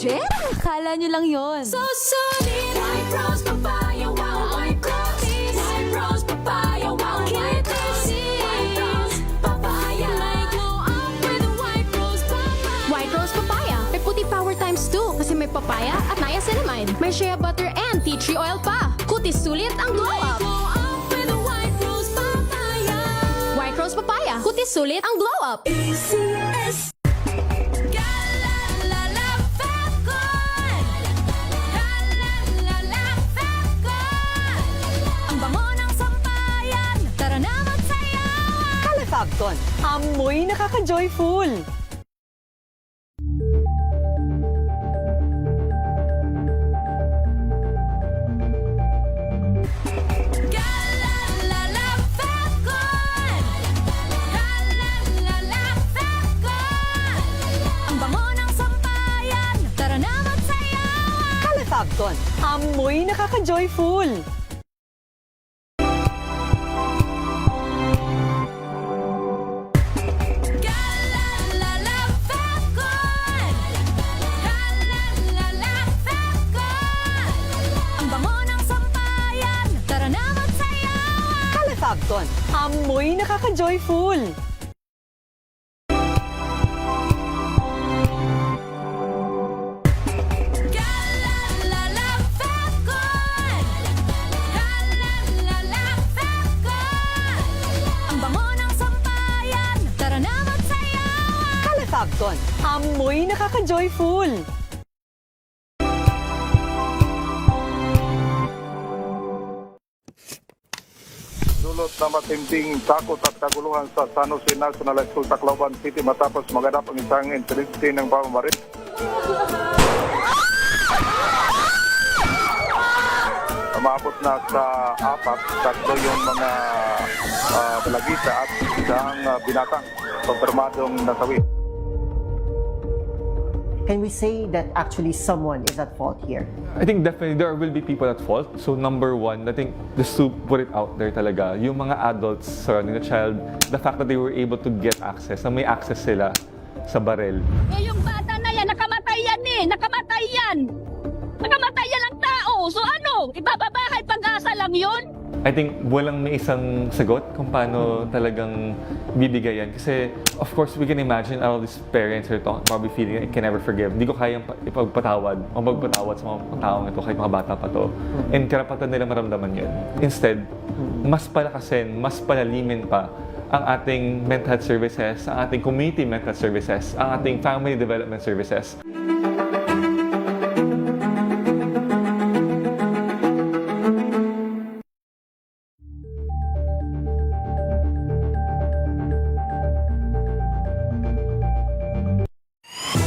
budget? Akala nyo lang yon. So solid! White Rose Papaya, wow, White Rose! White Rose Papaya, wow, White Rose! White Rose Papaya, may glow up with White Rose Papaya. White Rose Papaya. May puti power times 2 kasi may papaya at niacinamide. May shea butter and tea tree oil pa. Kutis sulit ang glow up. Glow up with White Rose Papaya. White Rose Papaya. Kutis sulit ang glow up. ACS. Galalala Falcon. Galalala Falcon. Ang bango ng sampayan. Tara na magsayawan. Calefacton, amoy nakaka-joyful. Galalala Falcon. Galalala Falcon. Ang bango ng sampayan. Tara na magsayawan. Calefacton, amoy nakaka-joyful. Galalala Falcon. Galalala Falcon. Ang bango ng sampayan. Tara na magsayawan. Calefacton, amoy nakaka-joyful. Galalala Falcon. Galalala Falcon. Ang bango ng sampayan. Tara na magsayawan. Calefacton, amoy nakaka-joyful. Dulot na matinding takot at kaguluhan sa San Jose National School, Tacloban City matapos maganap ang isang insidente ng pamamarit. Umabot na sa 4, tatlo yung mga balagita at isang binatang kompirmadong nasawi. Can we say that actually someone is at fault here? I think definitely there will be people at fault. So number one, I think just to put it out there talaga, yung mga adults surrounding the child, the fact that they were able to get access, na may access sila sa barel. Eh, yung bata na yan, nakamatay yan eh! Nakamatay yan! Nakamatay yan ang tao! So ano? Ibababahay pag-asa lang yun? I think walang may isang sagot kung paano talagang bibigay yan. Kasi, of course, we can imagine all these parents are probably feeling I can never forgive. Hindi ko kayang ipagpatawad o magpatawad sa mga taong ito kahit mga bata pa to. And karapatan nila maramdaman yun. Instead, mas palakasin, mas palalimin pa ang ating mental health services, ang ating community mental health services, ang ating family development services.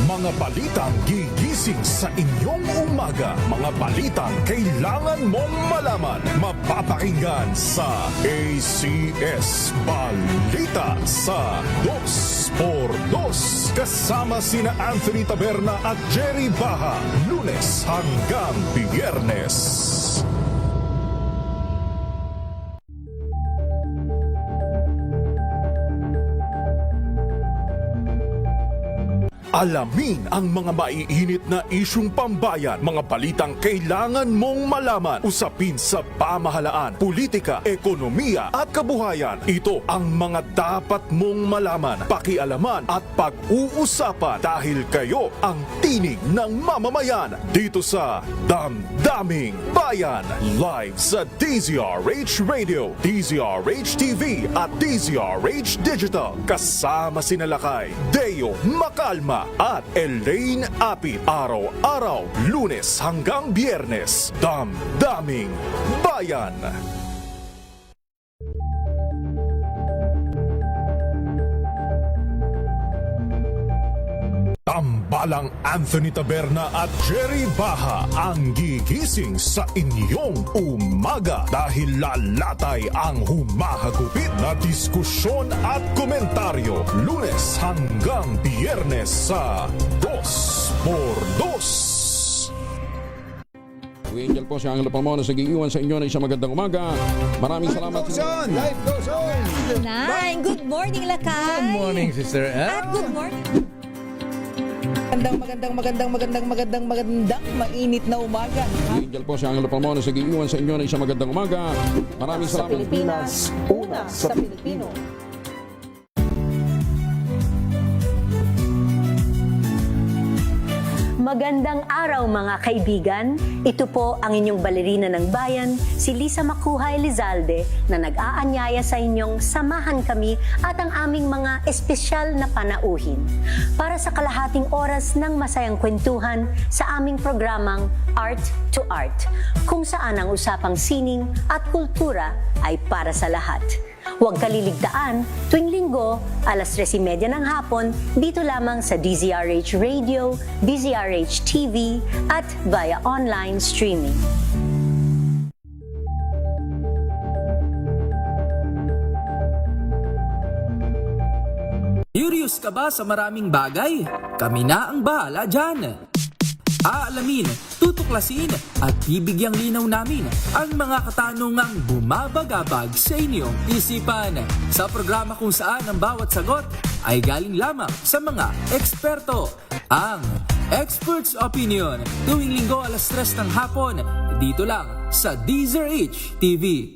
Mga balitang gigising sa inyong umaga. Mga balitang kailangan mong malaman. Mapapakinggan sa ACS Balita sa 2x2. Kasama sina Anthony Taberna at Jerry Baha. Lunes hanggang Biyernes. Alamin ang mga maiinit na isyung pambayan, mga balitang kailangan mong malaman, usapin sa pamahalaan, politika, ekonomiya at kabuhayan. Ito ang mga dapat mong malaman, pakialaman at pag-uusapan dahil kayo ang tinig ng mamamayan dito sa Damdaming Bayan. Live sa DZRH Radio, DZRH TV at DZRH Digital. Kasama sina Lakay, Deo Macalma at Elaine Apit. Araw-araw, Lunes hanggang Biyernes. Damdaming Bayan. Tambalang Anthony Taberna at Jerry Baha ang gigising sa inyong umaga dahil lalatay ang humahagupit na diskusyon at komentaryo Lunes hanggang Biyernes sa 2x2. Angel po si Angelo Palmona sa giiwan sa inyo na isang magandang umaga. Maraming salamat. Life goes on! Good morning, Lakay! Good morning, Sister Ann. At good morning. Magandang mainit na umaga. Angel po si Angelo Palmona sa iwan sa inyo ng isang magandang umaga. Maraming Sa salamat. Pilipinas, una sa Pilipino. Magandang araw mga kaibigan. Ito po ang inyong balerina ng bayan, si Lisa Makuha Elizalde, na nag-aanyaya sa inyong samahan kami at ang aming mga espesyal na panauhin para sa kalahating oras ng masayang kwentuhan sa aming programang Art to Art, kung saan ang usapang sining at kultura ay para sa lahat. Huwag kaliligtaan, tuwing linggo, alas 3:30 ng hapon, dito lamang sa DZRH Radio, DZRH TV, at via online streaming. Curious ka ba sa maraming bagay? Kami na ang bahala dyan. Aalamin, tutuklasin at bibigyang linaw namin ang mga katanungang bumabagabag sa inyong isipan. Sa programa kung saan ang bawat sagot ay galing lamang sa mga eksperto. Ang Expert's Opinion, tuwing linggo alas 3 ng hapon, dito lang sa DZRH TV.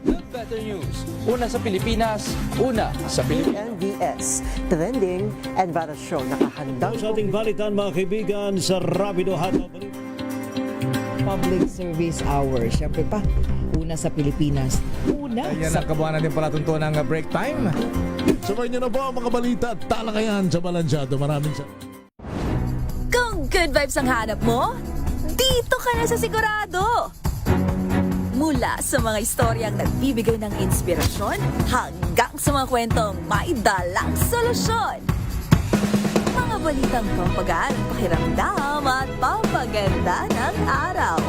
The Better News. Una sa Pilipinas, una sa Pilipinas. NVS, Trending and Viral Show. Nakahandang Sa ating balitan mga kaibigan sa Rapido Hataw Balita. Public Service Hour. Siyempre pa, una sa Pilipinas. Una Yan ang kabuhanan din pala tuntunan ng break time. Sabay niyo na po ang mga balita at talakayan sa Balansyado. Maraming salamat. Kung good vibes ang hanap mo, dito ka na sa sigurado. Mula sa mga istoryang nagbibigay ng inspirasyon hanggang sa mga kwentong may dalang solusyon. Mga balitang pampagaan ang pakiramdam at pampaganda ng araw.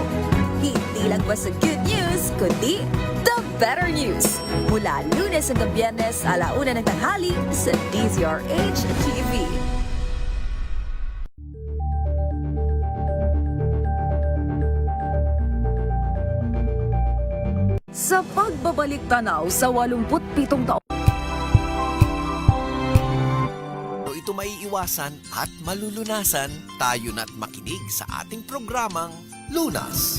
Hindi lang ba sa good news, kundi the better news. Mula Lunes hanggang Biyernes, 1:00 ng tanghali sa DZRH TV. Sa pagbabalik tanaw sa 87 taon. Ito maiiwasan at malulunasan, tayo na't makinig sa ating programang Lunas.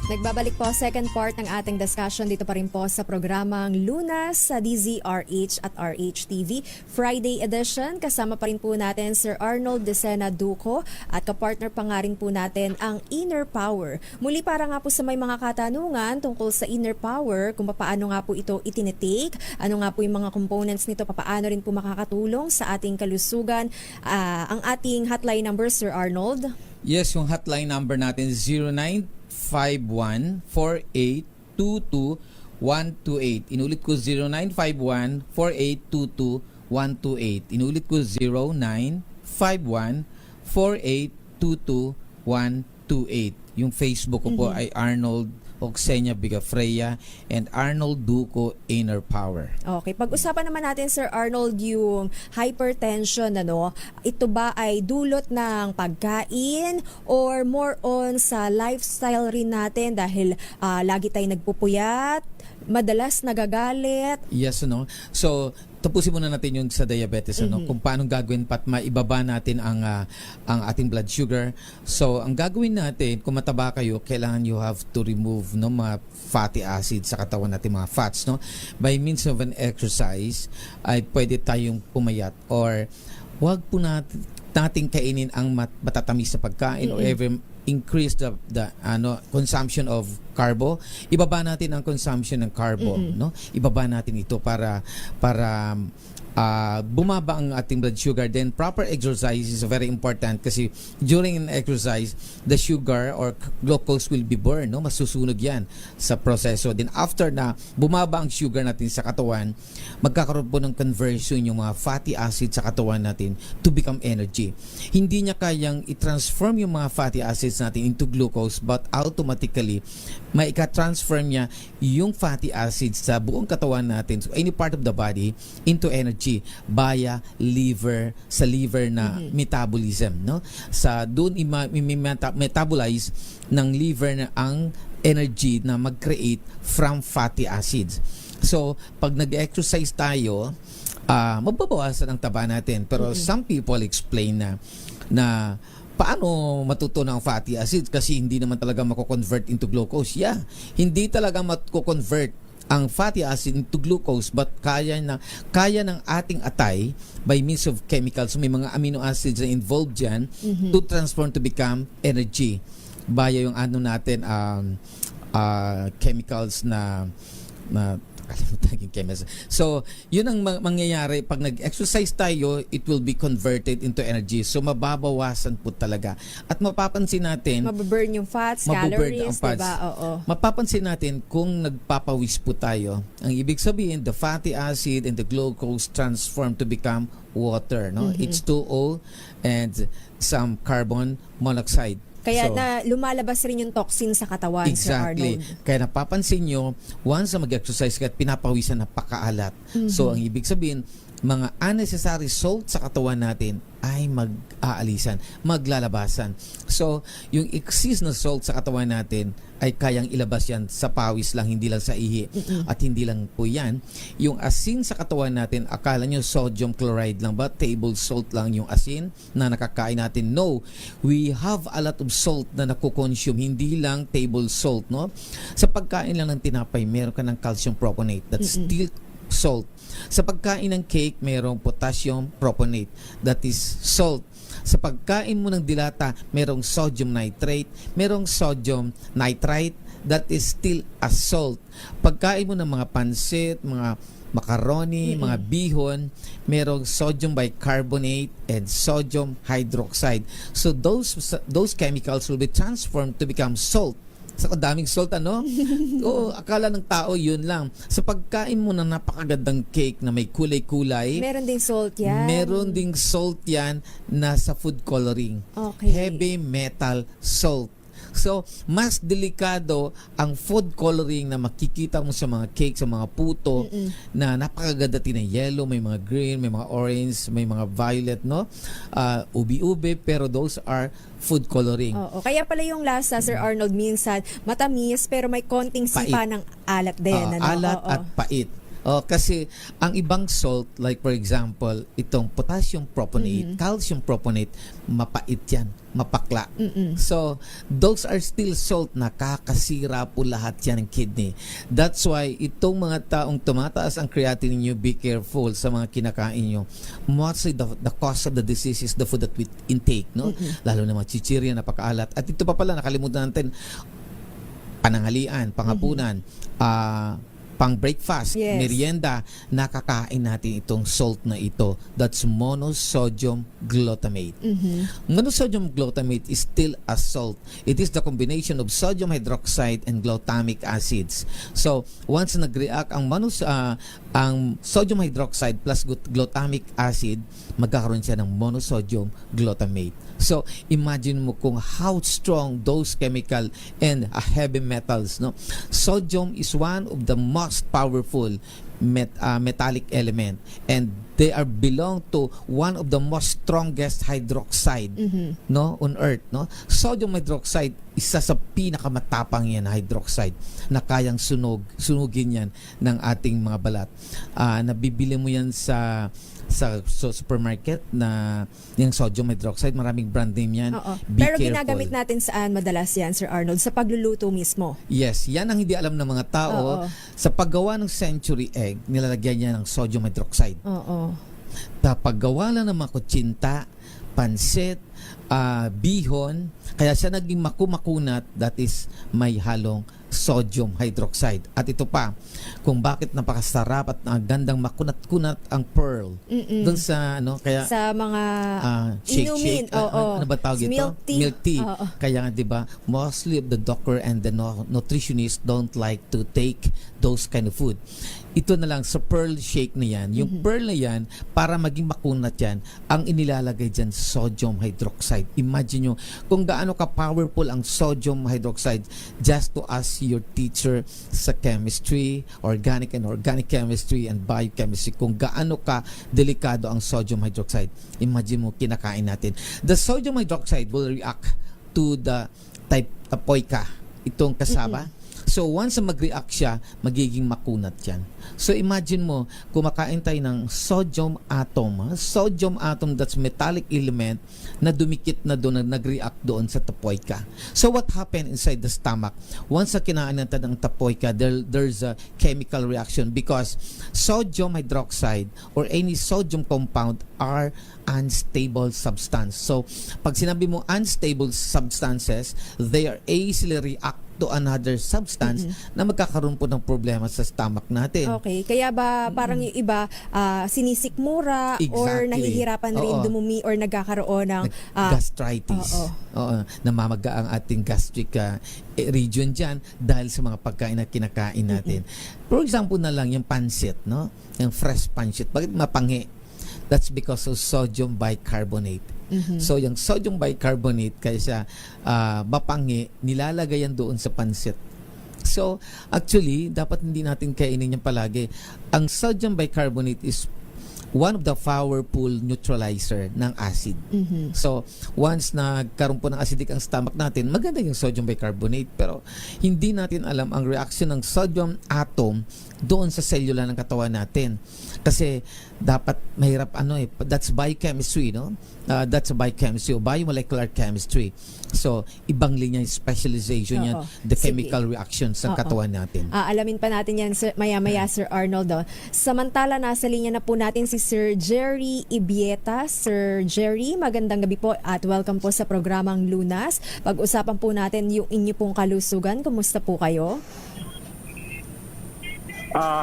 Nagbabalik po second part ng ating discussion dito pa rin po sa programang Lunas sa DZRH at RH TV Friday edition. Kasama pa rin po natin Sir Arnold Decena Duco at kapartner pa nga rin po natin ang Inner Power. Muli para nga po sa may mga katanungan tungkol sa Inner Power, kung paano nga po ito itinitake, ano nga po yung mga components nito, paano rin po makakatulong sa ating kalusugan. Ang ating hotline number, Sir Arnold? Yes, yung hotline number natin 0951-4822-128. Inulit ko 0951-4822-128. Inulit ko 0951-4822-128. Yung Facebook ko po ay Arnold Oxenia Bigafreya and Arnold Duco Inner Power. Okay, pag-usapan naman natin Sir Arnold yung hypertension, ano, ito ba ay dulot ng pagkain or more on sa lifestyle rin natin dahil lagi tayong nagpupuyat, madalas nagagalit? Yes, no. So, tapusin muna natin yung sa diabetes, ano, kung paano gagawin pat maibaba natin ang ating blood sugar. So, ang gagawin natin, kung mataba kayo, kailangan you have to remove mga fatty acids sa katawan natin, mga fats, no? By means of an exercise, ay pwede tayong pumayat or wag po nating kainin ang matatamis sa pagkain or ever increase the consumption of carbo. Ibaba natin ang consumption ng carbo, no? Ibaba natin ito para bumaba ang ating blood sugar. Then proper exercise is very important kasi during an exercise, the sugar or glucose will be burned, no? Masusunog yan sa proseso. Then after na bumaba ang sugar natin sa katawan, magkakaroon po ng conversion yung mga fatty acids sa katawan natin to become energy. Hindi niya kayang i-transform yung mga fatty acids natin into glucose, but automatically maika-transform niya yung fatty acids sa buong katawan natin, so any part of the body, into energy via liver, sa liver na metabolism, no? Sa doon metabolize ng liver na ang energy na mag-create from fatty acids. So, pag nag-exercise tayo, mababawasan ang taba natin. Pero some people explain na paano matutunan ang fatty acid kasi hindi naman talaga mako-convert into glucose. Yeah, hindi talaga mako-convert ang fatty acid into glucose, but kaya ng ating atay by means of chemicals. May mga amino acids na involved dyan to transform to become energy via yung natin chemicals na kalimutan yung chemicals. So, yun ang mangyayari pag nag-exercise tayo, it will be converted into energy. So, mababawasan po talaga. At mapapansin natin, Mababurn yung fats, mababurn calories, ang fats. diba? Oo. Mapapansin natin kung nagpapawis po tayo, ang ibig sabihin, the fatty acid and the glucose transform to become water. No? H2O and some carbon monoxide. Kaya So, na lumalabas rin yung toxin sa katawan, Sir exactly. Arnold. Kaya napapansin nyo, once na mag-exercise ka at pinapawisan na pakaalat. So, ang ibig sabihin, mga unnecessary salt sa katawan natin ay mag-aalisan, maglalabasan. So, yung excess na salt sa katawan natin ay kayang ilabas yan sa pawis lang, hindi lang sa ihi. At hindi lang po yan. Yung asin sa katawan natin, akala nyo sodium chloride lang ba? Table salt lang yung asin na nakakain natin. No, we have a lot of salt na nakukonsume, hindi lang table salt. No? Sa pagkain lang ng tinapay, meron ka ng calcium proponate. That's still salt. Sa pagkain ng cake, mayroong potassium proponate. That is salt. Sa pagkain mo ng dilata, mayroong sodium nitrate, mayroong sodium nitrite. That is still a salt. Pagkain mo ng mga pansit, mga macaroni, mga bihon, merong sodium bicarbonate and sodium hydroxide. So those chemicals will be transformed to become salt. Sa daming salt, ano? Oo, akala ng tao yun lang. Sa pagkain mo ng napakagandang cake na may kulay-kulay, Meron ding salt yan. meron ding salt yan na sa food coloring. Okay. Heavy metal salt. So, mas delikado ang food coloring na makikita mo sa mga cake, sa mga puto, na napakaganda na yellow, may mga green, may mga orange, may mga violet, no? Ubi-ube, pero those are food coloring. Oo. Kaya pala yung lasa, Sir Arnold, minsan matamis pero may konting sipa Pait. ng alat din. ano? Alat Oo. at pait. Kasi ang ibang salt, like for example, itong potassium proponate, calcium proponate, mapait yan, mapakla. So, those are still salt na kakasira po lahat yan ng kidney. That's why itong mga taong tumataas ang creatinine nyo, be careful sa mga kinakain nyo. Mostly the cause of the disease is the food that we intake, no? Lalo na mga chichirya, napakaalat. At ito pa pala, nakalimutan natin, pananghalian, panghapunan, pang breakfast, Yes. merienda, nakakain natin itong salt na ito. That's monosodium glutamate. Monosodium glutamate is still a salt. It is the combination of sodium hydroxide and glutamic acids. So, once nag-react ang sodium hydroxide plus glutamic acid, magkakaroon siya ng monosodium glutamate. So, imagine mo kung how strong those chemical and heavy metals, no? Sodium is one of the most powerful metallic element, and they are belong to one of the most strongest hydroxide no on earth, no? Sodium hydroxide, isa sa pinakamatapang yan hydroxide na kayang sunugin yan ng ating mga balat. Nabibili mo yan sa supermarket na yung sodium hydroxide, maraming brand name yan. Oo. Be Pero careful. ginagamit natin saan madalas yan, Sir Arnold? Sa pagluluto mismo. Yes, yan ang hindi alam ng mga tao. Oo. Sa paggawa ng century egg, nilalagyan niya ng sodium hydroxide. Oo. Paggawa lang ng mga kutsinta, pansit, bihon, kaya siya naging makumakunat, that is may halong sodium hydroxide. At ito pa, kung bakit napakasarap at gandang makunat-kunat ang pearl. Doon sa, kaya Sa mga shake. Oo. Ano ba tawag ito? Milk tea. Milk tea. Oo. Kaya nga, di ba, mostly the doctor and the nutritionist don't like to take those kind of food. Ito na lang, sa pearl shake na yan, yung pearl na yan, para maging makunat yan, ang inilalagay dyan, sodium hydroxide. Imagine nyo, kung gaano ka-powerful ang sodium hydroxide, just to ask your teacher sa chemistry, organic and organic chemistry and biochemistry, kung gaano ka delikado ang sodium hydroxide. Imagine mo, kinakain natin. The sodium hydroxide will react to the type apoika, itong kasaba. So once na mag-react siya, magiging makunat yan. So imagine mo, kumakain tayo ng sodium atom. Sodium atom, that's metallic element na dumikit na doon, na nag-react doon sa tapioca. So what happened inside the stomach? Once na kinain natin ng tapioca, there's a chemical reaction because sodium hydroxide or any sodium compound are unstable substance. So pag sinabi mo unstable substances, they are easily react to another substance na magkakaroon po ng problema sa stomach natin. Okay, kaya ba parang yung iba sinisikmura or Exactly. nahihirapan rin Oo. dumumi or nagkakaroon ng Gastritis. Oo. Namamaga ang ating gastric region dyan dahil sa mga pagkain na kinakain natin. For example na lang yung pansit, no? Yung fresh pansit. Bakit mapangi? That's because of sodium bicarbonate. So yung sodium bicarbonate kaysa mapangi, nilalagay yan doon sa pansit. So actually, dapat hindi natin kainin yan palagi. Ang sodium bicarbonate is one of the powerful neutralizer ng acid. So, once nagkaroon po ng acidic ang stomach natin, maganda yung sodium bicarbonate. Pero, hindi natin alam ang reaction ng sodium atom doon sa cellula ng katawan natin. Kasi, dapat mahirap that's biochemistry, no? That's a biochemistry o biomolecular chemistry. So, ibang linya yung specialization yan, the chemical reactions ng katawan natin. Alamin pa natin yan maya-maya, Sir Arnold. Samantala, nasa linya na po natin si Sir Jerry Ibieta. Sir Jerry, magandang gabi po at welcome po sa programang Lunas. Pag-usapan po natin yung inyo pong kalusugan. Kumusta po kayo?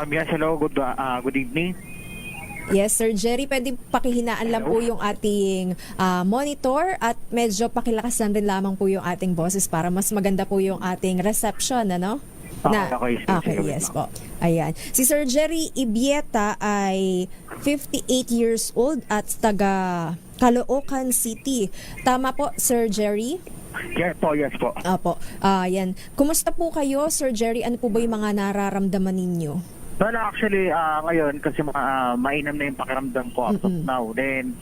Yes, hello. Good evening. Yes, Sir Jerry, pwede pakihinaan lang po yung ating monitor at medyo pakilakasan rin lamang po yung ating boses para mas maganda po yung ating reception, ano? Okay, yes po. Ayan. Si Sir Jerry Ibieta ay 58 years old at taga Caloocan City. Tama po, Sir Jerry? Yes po. Apo. Yan. Kumusta po kayo, Sir Jerry? Ano po ba yung mga nararamdaman ninyo? Well, actually, ngayon, kasi mainam na yung pakiramdam ko as of now. Then,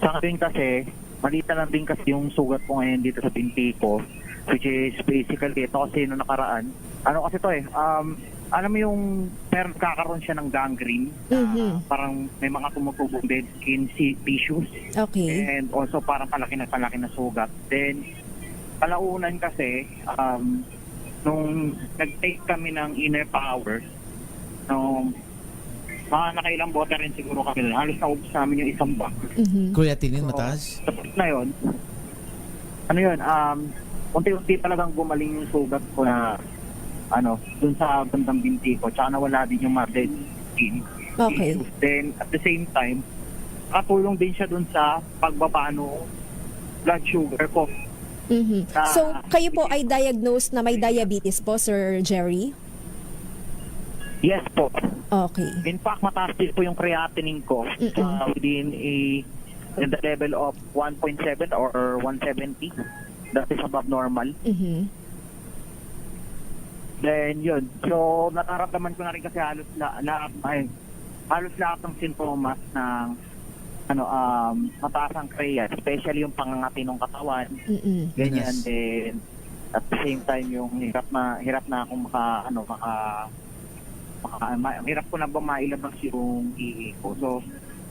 sa akin kasi, malita lang din kasi yung sugat ko ngayon dito sa binti ko, which is basically, ito kasi nung nakaraan. Ano kasi to alam mo yung kakaroon siya ng gangrene, parang may mga tumutubong dead skin tissues. Okay. And also parang palaki na sugat. Then, kalaunan kasi, nung nag-take kami ng inner power, mga nakailang bote rin siguro kami. Halos naubos namin yung isang bag. Creatinine mataas? Tapos na yun, unti-unti talagang gumaling yung sugat ko na dun sa bandang binti ko. Tsaka nawala din yung dead skin. Okay. Then, at the same time, katulong din siya dun sa pagbaba ng blood sugar ko. So, kayo po ay diagnosed na may diabetes po, Sir Jerry? Yes po. Okay. In fact, mataas din po yung creatinine ko within in the level of 1.7 or 170. That is above normal. Then yun. So, nararamdaman ko na rin kasi halos lahat ng sintomas ng mataas ang creatinine, especially yung pangangati ng katawan. Ganyan. Then, at the same time, yung hirap na akong hirap ko na ba mailabas yung ihi ko. So,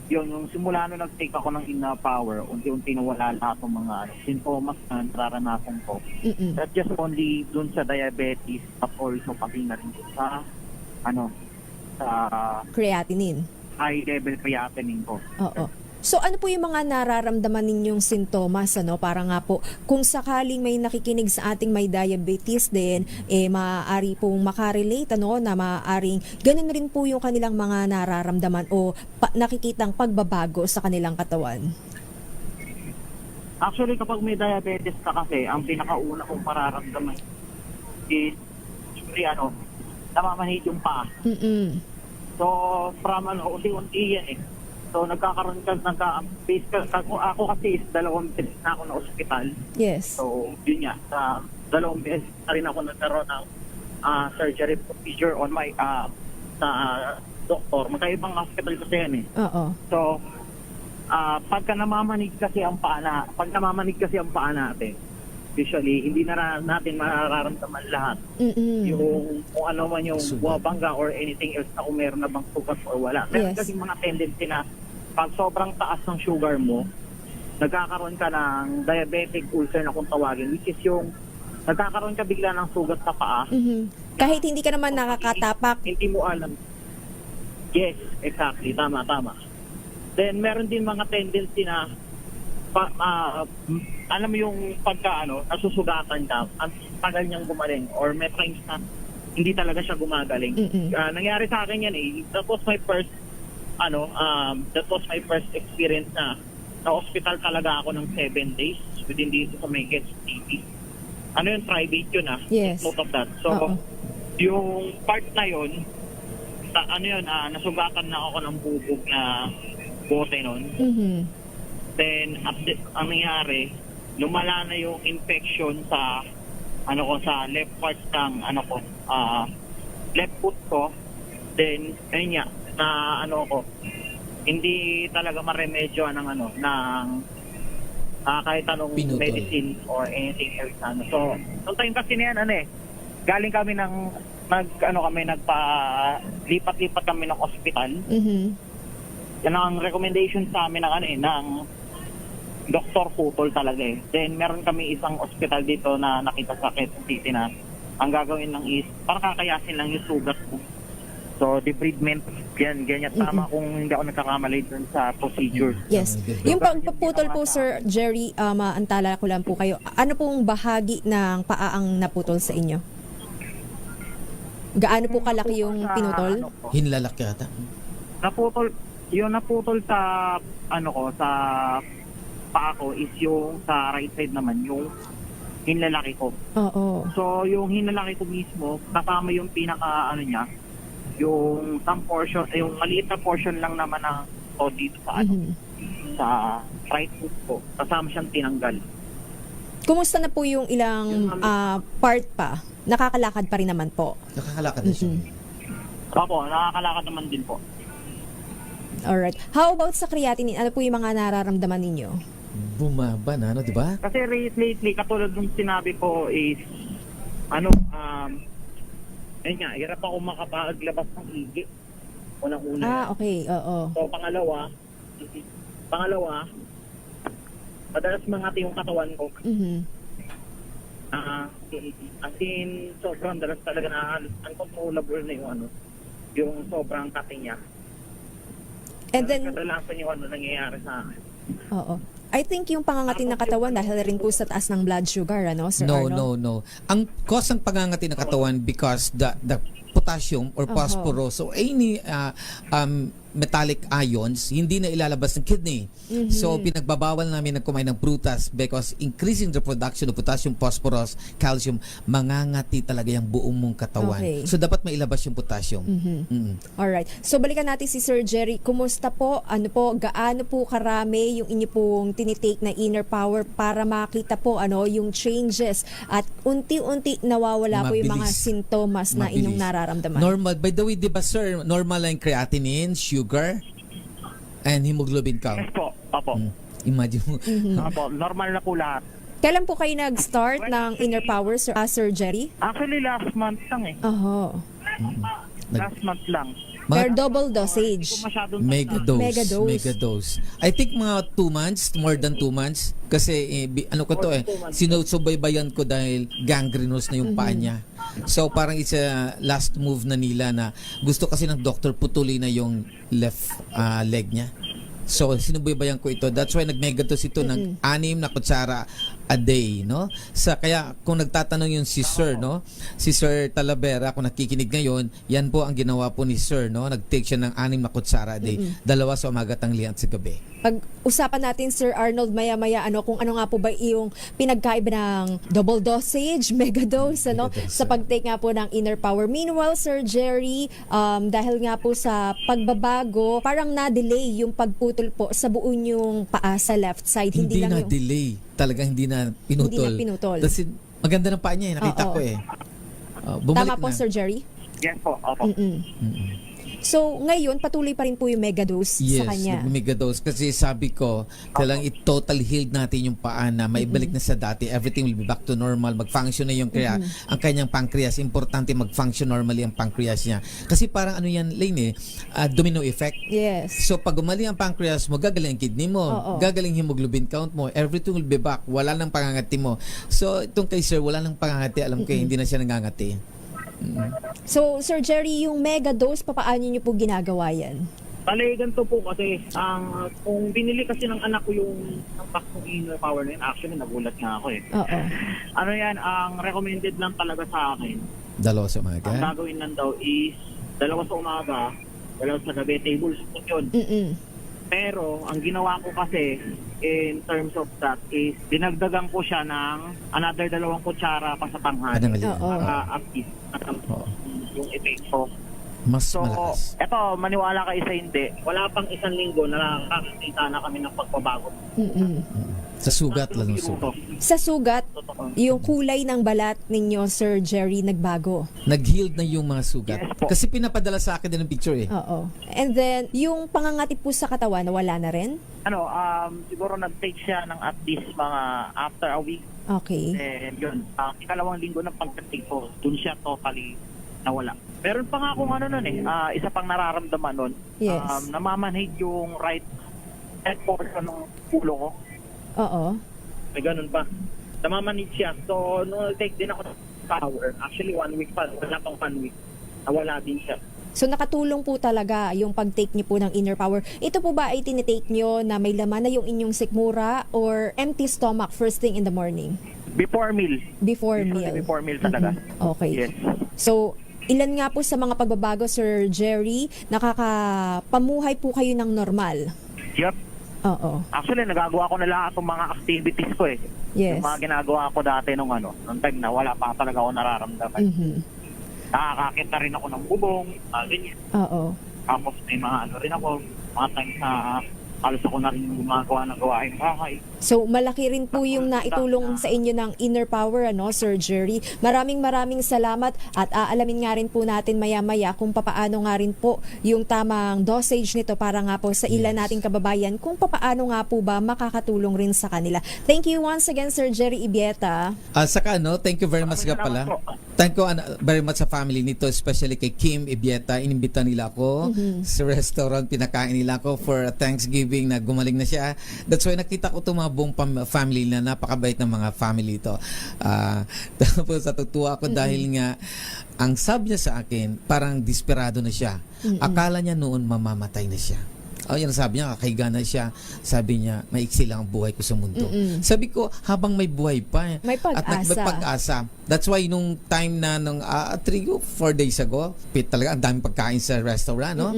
yun, yung simula nung nag-take ako ng inner power, unti-unti nawala lahat ng mga sintomas na nararanasan ko. Not just only dun sa diabetes, but also pati na rin sa creatinine. High level creatinine ko. Oo. So ano po yung mga nararamdaman ninyong sintomas, para nga po kung sakaling may nakikinig sa ating may diabetes din, maaari pong makarelate na maaaring ganun rin po yung kanilang mga nararamdaman o nakikitang pagbabago sa kanilang katawan. Actually, kapag may diabetes ka kasi, ang pinakauna kong pararamdaman is namamanhid yung paa. So, from unti-unti yan So, nagkakaroon ako kasi is 2 beses na ako na ospital. Yes. So, yun nga. Sa 2 beses na rin ako nagkaroon ng surgery procedure on my sa doktor. Magkaibang hospital kasi yan Oo. So, pag namamanig kasi ang paa natin, usually, hindi na natin mararamdaman lahat. Yung kung ano man yung buwabangga or anything else na kung meron na bang sugat or wala. Meron Yes. kasi mga tendency na pag sobrang taas ng sugar mo, nagkakaroon ka ng diabetic ulcer na kung tawagin, which is yung nagkakaroon ka bigla ng sugat sa paa. Kahit hindi ka naman nakakatapak. Hindi mo alam. Yes, exactly. Tama. Then, meron din mga tendency na alam mo yung pagka nasusugatan ka, ang tagal niyang gumaling or may times na hindi talaga siya gumagaling. Nangyari sa akin yan eh. That was my first experience na hospital talaga ako ng 7 days within dito sa may HTV. Yung private yun Yes. Note of that. So, yung part na yun, nasugatan na ako ng bubog na bote nun. Then, ang nangyari, lumala na yung infection sa sa left part ng left foot ko. Then, ayun nga, hindi talaga maremedyo ng kahit anong Pinutol. medicine or anything else. So, nung time kasi na yan, galing kami lipat-lipat kami ng hospital. Yan ang recommendation sa amin ng Dr. Putol talaga eh. Then meron kami isang hospital dito na nakita sa Quezon City na ang gagawin lang is para kakayasin lang yung sugat mo. So debridement, ganyan. Tama kung hindi ako nagkakamali dun sa procedure. Yes. Yung pagpaputol po, Sir Jerry, antala ko lang po kayo. Ano pong bahagi ng paa ang naputol sa inyo? Gaano po kalaki yung pinutol? Hinlalak yata. Naputol sa sa paa ko is yung sa right side naman, yung hinlalaki ko. Oo. So, yung hinlalaki ko mismo, kasama yung pinaka, yung some portion, yung maliit na portion lang naman ng dito sa sa right foot ko. Kasama siyang tinanggal. Kumusta na po yung ilang part pa? Nakakalakad pa rin naman po. Nakakalakad na siya. Opo, nakakalakad naman din po. Alright. How about sa creatinine? Ano po yung mga nararamdaman ninyo? Bumaba na, di ba? Kasi lately, katulad nung sinabi ko is, ayun nga, hirap ako makapaglabas ng higi. Unang-una. Okay. Oo. So, pangalawa, madalas mangati yung katawan ko. As in, sobrang dalas talaga na uncontrollable na yung sobrang kati niya. And then, kadalasan yung nangyayari sa akin. oo. I think yung pangangati ng katawan dahil rin po sa taas ng blood sugar, Sir Arnold? No. Ang cause ng pangangati ng katawan because the potassium or phosphorus or any metallic ions hindi na ilalabas ng kidney. So pinagbabawal namin na kumain ng prutas because increasing the production of potassium, phosphorus, calcium, mangangati talaga yung buong mong katawan. Okay. So dapat mailabas yung potassium. Alright. So balikan natin si Sir Jerry. Kumusta po? Gaano po karami yung inyo pong tinitake na inner power para makita po yung changes at unti-unti nawawala po yung mga Mabilis. sintomas na inyong nararamdaman? Normal. By the way, di ba sir, normal lang creatinine, sugar, and hemoglobin count. Yes po, opo. Imagine mo. Opo, normal na po lahat. Kailan po kayo nag-start ng inner power, Sir Jerry? Actually, last month lang eh. Last month lang. Pero double dosage. Megadose. I think mga 2 months, more than 2 months. Kasi sinusubaybayan ko dahil gangrenous na yung paa niya. So parang it's a last move na nila na gusto kasi ng doctor putulin na yung left leg niya. So sinubaybayan ko ito. That's why nag-megadose ito ng 6 na kutsara a day, no? Kaya kung nagtatanong yung si Sir, no? Si Sir Talavera, kung nakikinig ngayon, yan po ang ginawa po ni Sir, no? Nag-take siya ng 6 na kutsara a day. 2 sa umaga, tanghalian at sa gabi. Pag-usapan natin, Sir Arnold, maya-maya, kung ano nga po ba yung pinagkaiba ng double dosage, megadose, sa pag-take nga po ng inner power. Meanwhile, Sir Jerry, dahil nga po sa pagbabago, parang na-delay yung pagputol po sa buo yung paa sa left side. Hindi lang na-delay. Talagang hindi na pinutol. Hindi na pinutol. Kasi maganda ng paa niya, nakita ko eh. Tama po, Sir Jerry? Yes po, opo. So, ngayon, patuloy pa rin po yung megadose Yes, sa kanya. nag-megadose. Kasi sabi ko, kailangan i-total healed natin yung paa na maibalik na sa dati. Everything will be back to normal. Mag-function na yung kaya ang kanyang pancreas. Importante mag-function normally ang pancreas niya. Kasi parang ano yan, Lane, domino effect. Yes. So pag gumaling ang pancreas mo, gagaling ang kidney mo, Oo. gagaling hemoglobin count mo, everything will be back. Wala nang pangangati mo. So itong kay Sir, wala nang pangangati. Alam ko, hindi na siya nangangati. So, Sir Jerry, yung megadose, papaano niyo po ginagawa yan? Bale, ganito po kasi, kung binili kasi ng anak ko yung pack ng Inner Power na yun, actually nagulat nga ako eh. Oo. Ano yan, ang recommended lang talaga sa akin, Dalawa sa umaga. ang gagawin lang daw is, 2 sa umaga, 2 sa gabi, tablespoon yun. Pero, ang ginawa ko kasi, in terms of that is, dinagdagan ko siya ng another 2 kutsara pa sa tanghali. Tanghali. Para at least, yung effect ko. Mas So, malakas. eto, maniwala ka isa hindi. Wala pang 1 linggo na nakakita na kami ng pagbabago. Sa sugat, lalong sugat. Sa sugat, yung kulay ng balat ninyo, Sir Jerry, nagbago. Nag-healed na yung mga sugat. Yes po. Kasi pinapadala sa akin din ng picture eh. Oo. And then, yung pangangati po sa katawan, wala na rin? Siguro nag-take siya ng at least mga after a week. Okay. And yun, ikalawang linggo ng pagdating ko, dun siya totally nawala. Meron pa nga akong isa pang nararamdaman nun. Yes. Namamanhid yung right portion ng ulo ko. Oo. May ganun pa. Namamanhid siya. So, nung take din ako ng power, actually 1 week pa, wala pang 1 week. Nawala din siya. So nakatulong po talaga yung pag-take niyo po ng Inner Power. Ito po ba ay tinitake niyo na may laman na yung inyong sikmura or empty stomach first thing in the morning? Before meal. Before meal. Before meal talaga. Okay. Yes. So, ilan nga po sa mga pagbabago, Sir Jerry, nakakapamuhay po kayo ng normal? Yup. Oo. Actually, nagagawa ko na lahat ng mga activities ko eh. Yes. Yung mga ginagawa ko dati nung time na wala pa talaga ako nararamdaman. Nakakakit na rin ako ng bubong, ganyan. Oo. Tapos may mga rin ako, mga times na halos ako na rin gumagawa ng gawain bahay. So, malaki rin po yung naitulong sa inyo ng Inner Power, Sir Jerry. Maraming salamat at aalamin nga rin po natin maya-maya kung papaano nga rin po yung tamang dosage nito para nga po sa ilan nating kababayan kung papaano nga po ba makakatulong rin sa kanila. Thank you once again, Sir Jerry Ibieta. Saka thank you very much nga pala. Thank you very much sa family nito, especially kay Kim Ibieta. Inimbita nila ako sa restaurant, pinakain nila ako for Thanksgiving na gumaling na siya. That's why nakita ko itong mga buong family na napakabait ng mga family ito. Tapos natutuwa ako dahil nga ang sabi niya sa akin, parang desperado na siya. Akala niya noon mamamatay na siya. Yan sabi niya, kakahiga na siya. Sabi niya, maiksi lang ang buhay ko sa mundo. Sabi ko, habang may buhay pa. May pag-asa. At may pag-asa. That's why nung time na, 4 days ago, talaga ang daming pagkain sa restaurant, no?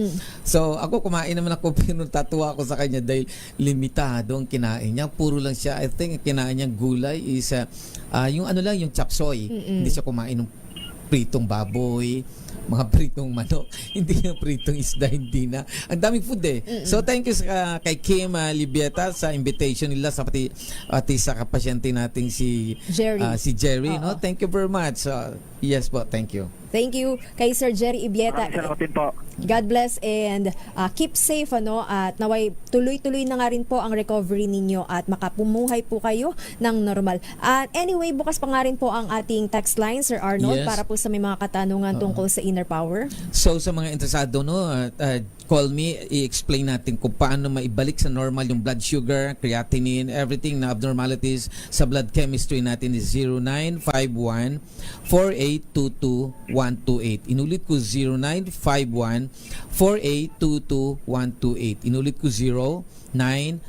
So, ako kumain naman ako, pero tatuwa ako sa kanya dahil limitado ang kinain niya. Puro lang siya, I think, kinain niyang gulay is, yung yung chop suey. Hindi siya kumain ng pritong baboy, mga pritong manok, hindi yung pritong isda, hindi na. Ang daming food eh. So thank you kay Kim Libieta sa invitation nila sa pati sa kapasyente nating si Jerry. No? Thank you very much. Yes po, thank you. Thank you kay Sir Jerry Ibieta. Salamat din po. God bless and keep safe at naway tuloy-tuloy na nga rin po ang recovery ninyo at makapumuhay po kayo ng normal. At anyway, bukas pa nga rin po ang ating text line, Sir Arnold, para po sa may mga katanungan tungkol sa Inner Power. So sa mga interesado, call me, i-explain natin kung paano maibalik sa normal yung blood sugar, creatinine, everything na abnormalities sa blood chemistry natin is 0951 4822 128. Inulit ko 0951 4822 128. Inulit ko 0951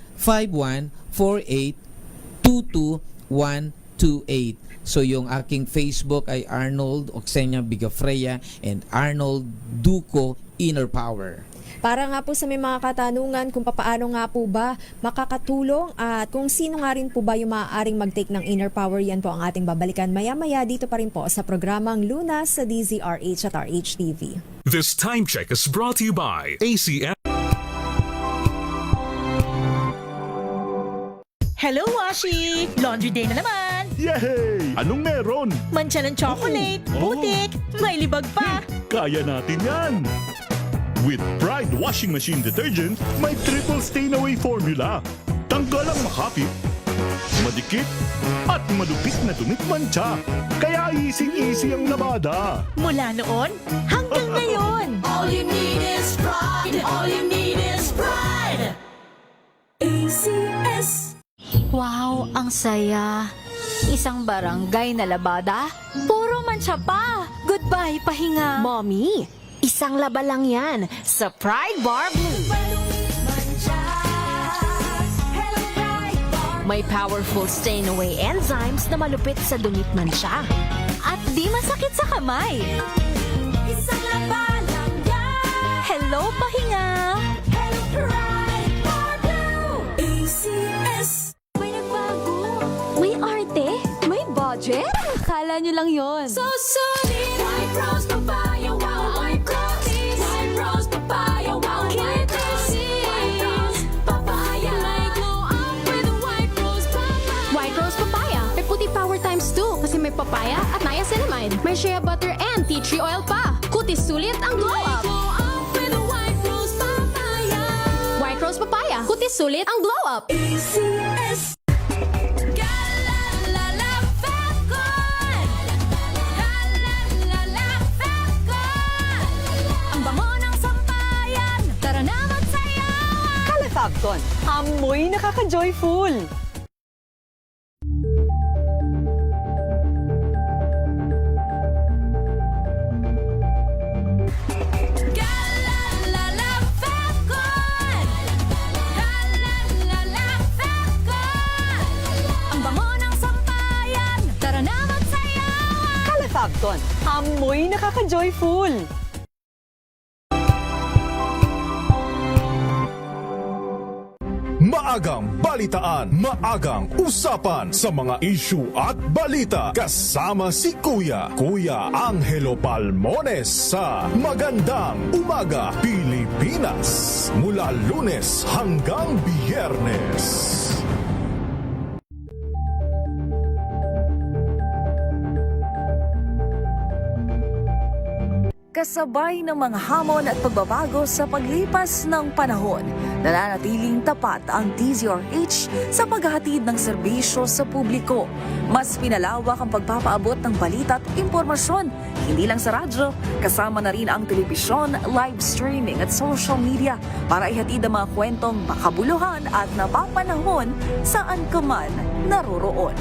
4822 128. So yung aking Facebook ay Arnold Oxenia Bigafreya and Arnold Duco Inner Power. Para nga po sa may mga katanungan kung paano nga po ba makakatulong at kung sino nga rin po ba yung maaaring mag-take ng Inner Power, yan po ang ating babalikan maya-maya dito pa rin po sa programang Lunas sa DZRH at RHTV. This time check is brought to you by ACM. Hello, Washi! Laundry day na naman! Yay! Anong meron? Mancha ng chocolate, putik, may libag pa! Kaya natin yan! With Pride Washing Machine Detergent, may triple stain-away formula. Tanggal ang makapit, madikit, at madupit na dumit mancha. Kaya easy-easy ang labada. Mula noon hanggang ngayon. All you need is pride. All you need is pride. ACS. Wow, ang saya. Isang barangay na labada, puro mancha pa. Goodbye, pahinga. Mommy, isang laba lang yan sa Pride Bar Blue. May powerful stain-away enzymes na malupit sa dumit mancha. At di masakit sa kamay. Isang laba lang yan. Hello, pahinga. Hello, Pride Bar Blue. ACS. May nagbago. May arte, may budget. Akala nyo lang yon. So solid. White rose papaya, wow, white rose. White rose papaya, wow, white rose. White rose papaya. May glow up with white rose papaya. White Rose Papaya. May puti power times 2 kasi may papaya at niacinamide. May shea butter and tea tree oil pa. Kutis sulit ang glow up. Glow up with white rose papaya. White Rose Papaya. Kutis sulit ang glow up. ACS. Ang bango ng sampayan. Tara na magsayawan. Calefacton, amoy nakaka-joyful. Ang bango ng sampayan. Tara na magsayawan. Calefacton, amoy nakaka-joyful. Maagang balitaan, maagang usapan sa mga issue at balita. Kasama si Kuya Angelo Palmones sa Magandang Umaga Pilipinas. Mula Lunes hanggang Biyernes. Kasabay ng mga hamon at pagbabago sa paglipas ng panahon, nananatiling tapat ang DZRH sa paghahatid ng serbisyo sa publiko. Mas pinalawak ang pagpapaabot ng balita at impormasyon, hindi lang sa radyo, kasama na rin ang telebisyon, live streaming at social media para ihatid ang mga kwentong makabuluhan at napapanahon saan ka man naroroon.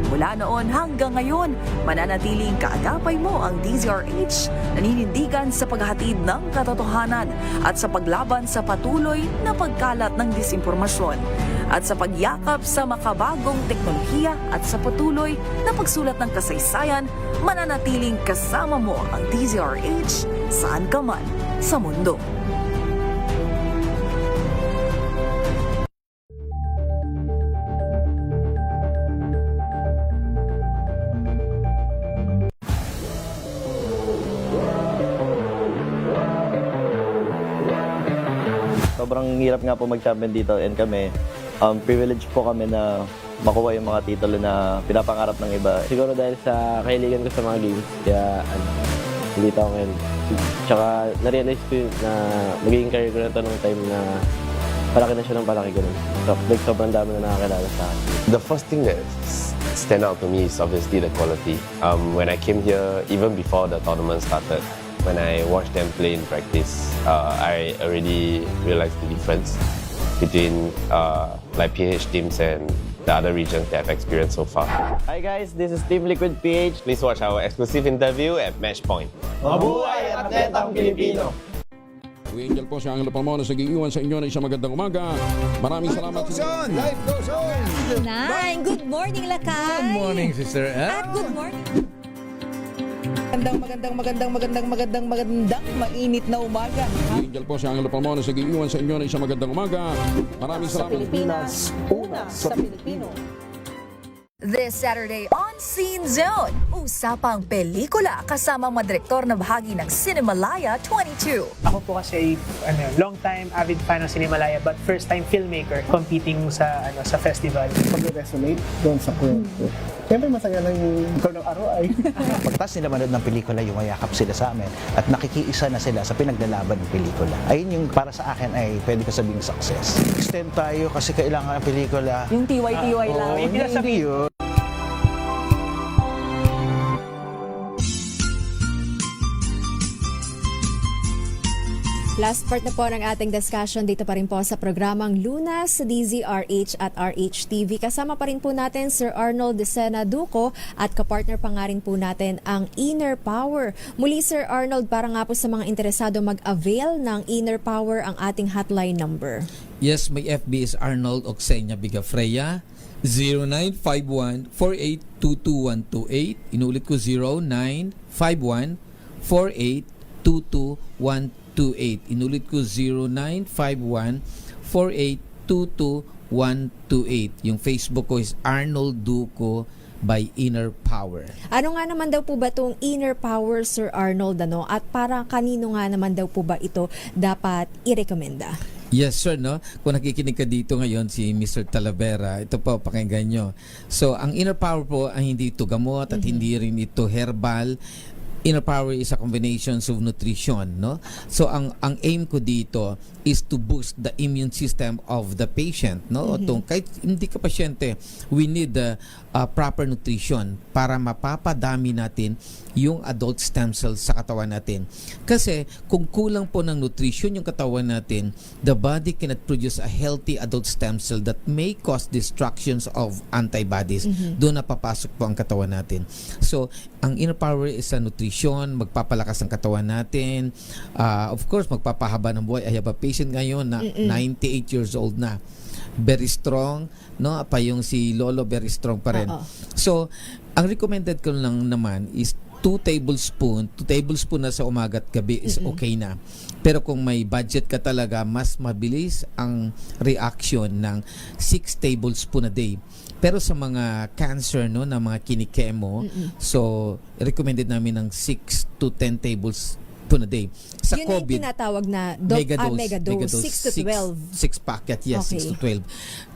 Mula noon hanggang ngayon, mananatiling kaagapay mo ang DZRH, naninindigan sa paghahatid ng katotohanan at sa paglaban sa patuloy na pagkalat ng disinformasyon at sa pagyakap sa makabagong teknolohiya at sa patuloy na pagsulat ng kasaysayan, mananatiling kasama mo ang DZRH saan ka man sa mundo. Sobrang hirap nga po mag-champion dito and kami, privilege po kami na makuha yung mga titulo na pinapangarap ng iba. Siguro dahil sa kahiligan ko sa mga games, kaya hindi ako ngayon. Tsaka na-realize ko na magiging career ko na ito nung time na palaki na siya ng palaki ko. So, like, sobrang dami na nakakilala sa akin. The first thing that stand out to me is obviously the quality. When I came here, even before the tournament started, when I watched them play in practice, I already realized the difference between like PH teams and the other regions that I've experienced so far. Hi guys, this is Team Liquid PH. Please watch our exclusive interview at Matchpoint. Mabuhay ang atletang Pilipino! Angel po si Angelo Palmones nag-iwan sa inyo na isang magandang umaga. Maraming salamat. Life goes on! Nine, good morning, Lakay. Good morning, Sister Ann. At good morning. Magandang mainit na umaga. Angel po si Angelo Palmones nag-iwan sa inyo na isang magandang umaga. Maraming salamat. Pilipinas, una sa Pilipino. This Saturday on Scene Zone, usapang pelikula kasama mga direktor na bahagi ng Cinemalaya 22. Ako po kasi long time avid fan ng Cinemalaya but first time filmmaker competing sa festival. Pag-resonate doon sa kwento. Siyempre masaya lang yung ikaw ng ROI. Pagkatapos nila manood ng pelikula, yung mayakap sila sa amin at nakikiisa na sila sa pinaglalaban ng pelikula. Ayun yung para sa akin ay pwede ko sabing success. Extend tayo kasi kailangan ng pelikula. Yung TY-TY lang. Hindi yun. Last part na po ng ating discussion dito pa rin po sa programang Lunas sa DZRH at RHTV. Kasama pa rin po natin Sir Arnold Decena Duco at kapartner pa nga rin po natin ang Inner Power. Muli Sir Arnold, para nga po sa mga interesado mag-avail ng Inner Power ang ating hotline number. Yes, may FB is Arnold Oxenia Bigafreya, 0951-4822-128. Inulit ko 0951-4822-128. Inulit ko 0951-4822-128. Yung Facebook ko is Arnold Duco by Inner Power. Ano nga naman daw po ba itong Inner Power, Sir Arnold? At para kanino nga naman daw po ba ito dapat irekomenda? Yes, sir, no? Kung nakikinig ka dito ngayon si Mr. Talavera, ito po, pakinggan nyo. So, ang Inner Power po ay hindi ito gamot at hindi rin ito herbal. Inner Power is a combination of nutrition, no? So ang aim ko dito is to boost the immune system of the patient, no? Kahit hindi ka pasyente, we need proper nutrition para mapapadami natin yung adult stem cells sa katawan natin. Kasi kung kulang po ng nutrition yung katawan natin, the body cannot produce a healthy adult stem cell that may cause destructions of antibodies. Doon na papasok po ang katawan natin. So, ang Inner Power is a nutrition, magpapalakas ang katawan natin. Of course, magpapahaba ng buhay. I have a patient ngayon na 98 years old na. Very strong, no? Pa yung si Lolo, very strong pa rin. So, ang recommended ko lang naman is 2 tablespoon na sa umaga at gabi is okay na. Pero kung may budget ka talaga, mas mabilis ang reaction ng 6 tablespoon a day. Pero sa mga cancer, no, na mga kinikemo, so recommended namin ng 6 to 10 tablespoon a day. Sa Yun COVID, yung tinatawag na megadose, 6 to 12. 6 packet, yes, Okay. 6 to 12.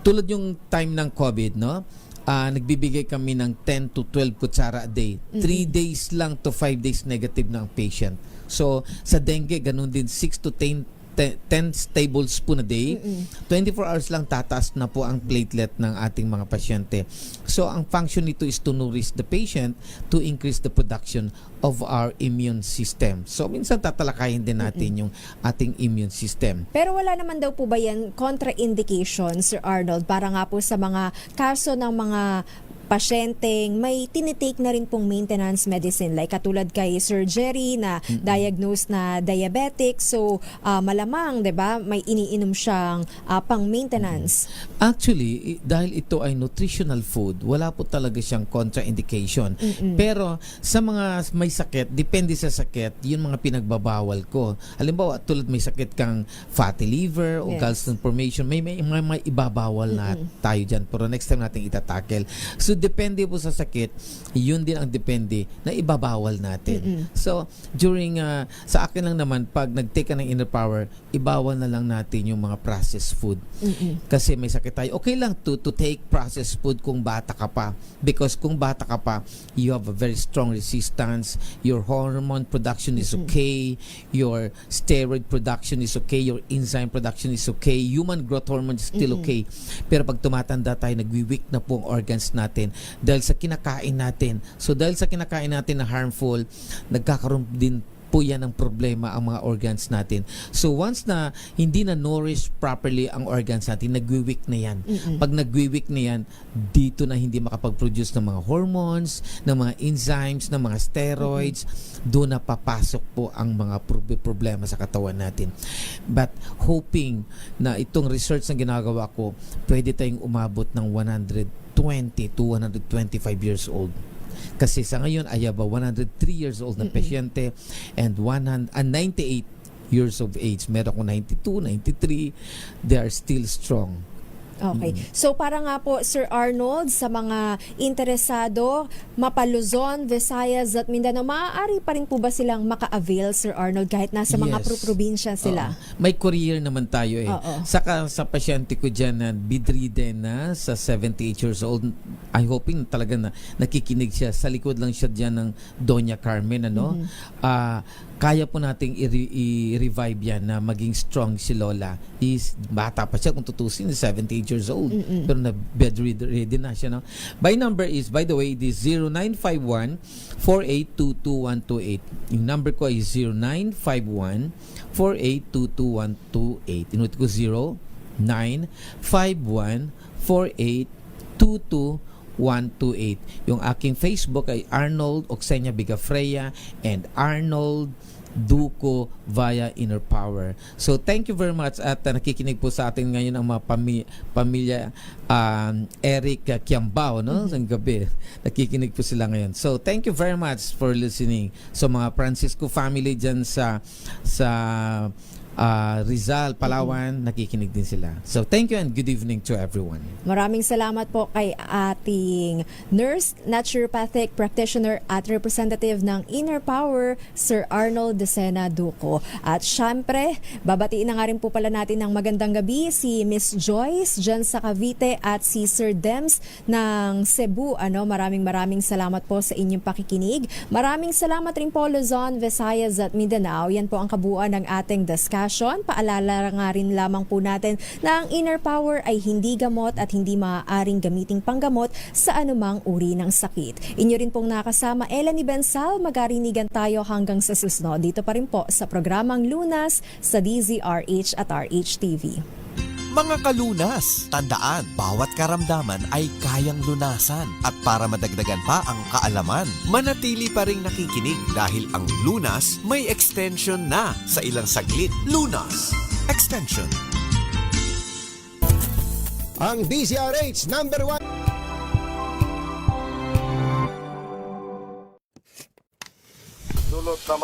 Tulad yung time ng COVID, no? Nagbibigay kami ng 10 to 12 kutsara a day. 3 days lang to 5 days negative na ang patient. So, sa dengue, ganun din 6 to 10 tablespoon a day. 24 hours lang tataas na po ang platelet ng ating mga pasyente. So, ang function nito is to nourish the patient to increase the production of our immune system. So, minsan tatalakayin din natin yung ating immune system. Pero wala naman daw po ba yan contraindication, Sir Arnold, para nga po sa mga kaso ng mga pasyenteng may tinitake na rin pong maintenance medicine, like katulad kay Sir Jerry na diagnosed na diabetic, so malamang 'di ba may iniinom siyang pang maintenance. Actually, dahil ito ay nutritional food, wala po talaga siyang contraindication. Pero sa mga may sakit, depende sa sakit, yun mga pinagbabawal ko. Halimbawa, tulad may sakit kang fatty liver o gallstone formation, may ibabawal na tayo dyan. Pero next time natin itatakel. So, depende po sa sakit, yun din ang depende na ibabawal natin. So, during, sa akin lang naman, pag nag-take ka ng Inner Power, ibawal na lang natin yung mga processed food. Kasi may sakit tayo. Okay lang to take processed food kung bata ka pa. Because kung bata ka pa, you have a very strong resistance, your hormone production is okay, your steroid production is okay, your enzyme production is okay, human growth hormone is still okay. Pero pag tumatanda tayo, nagwi-weak na po ang organs natin dahil sa kinakain natin. So dahil sa kinakain natin na harmful, nagkakaroon din po yan ang problema ang mga organs natin. So once na hindi na nourish properly ang organs natin, nagwi-weak na yan. Pag nagwi-weak na yan, dito na hindi makapag-produce ng mga hormones, ng mga enzymes, ng mga steroids, doon na papasok po ang mga problema sa katawan natin. But hoping na itong research na ginagawa ko, pwede tayong umabot ng 120 to 125 years old. Kasi sa ngayon, I have a 103 years old na pasyente and 98 years of age. Meron ko 92, 93. They are still strong. Okay. So para nga po, Sir Arnold, sa mga interesado, Mapa-Luzon, Visayas at Mindanao, maaari pa rin po ba silang maka-avail, Sir Arnold, kahit nasa mga Yes. probinsya sila? May courier naman tayo eh. Oo. Saka sa pasyente ko dyan na bedridden na sa 78 years old, I hoping talaga na nakikinig siya. Sa likod lang siya dyan ng Doña Carmen, ano? Kaya po nating i-revive yan na maging strong si Lola. Bata pa siya kung tutusin, 78 years old. Pero na bedridden na siya. No? By number is, by the way, it is 0951-4822-128. Yung number ko is 0951-4822-128. Inulit ko 0951-4822-128. Yung aking Facebook ay Arnold Oxenia Bigafreya and Arnold Duco via Inner Power. So thank you very much at nakikinig po sa atin ngayon ang mga pamilya Eric Kiambao, no? Sa gabi. Nakikinig po sila ngayon. So thank you very much for listening. So mga Francisco family dyan sa Rizal, Palawan, nakikinig din sila. So thank you and good evening to everyone. Maraming salamat po kay ating nurse, naturopathic practitioner at representative ng Inner Power, Sir Arnold Decena Duco. At syempre, babatiin na nga rin po pala natin ng magandang gabi si Miss Joyce dyan sa Cavite at si Sir Dems ng Cebu. Maraming salamat po sa inyong pakikinig. Maraming salamat rin po Luzon, Visayas at Mindanao. Yan po ang kabuuan ng ating discussion. Paalala nga rin lamang po natin na ang Inner Power ay hindi gamot at hindi maaaring gamiting panggamot sa anumang uri ng sakit. Inyo rin pong nakasama Elanie Bensal. Magkarinigan tayo hanggang sa susunod. Dito pa rin po sa programang Lunas sa DZRH at RHTV. Mga kalunas, tandaan, bawat karamdaman ay kayang lunasan. At para madagdagan pa ang kaalaman, manatili pa ring nakikinig dahil ang Lunas may extension na sa ilang saglit. Lunas Extension. Ang DZRH #1. Dulot na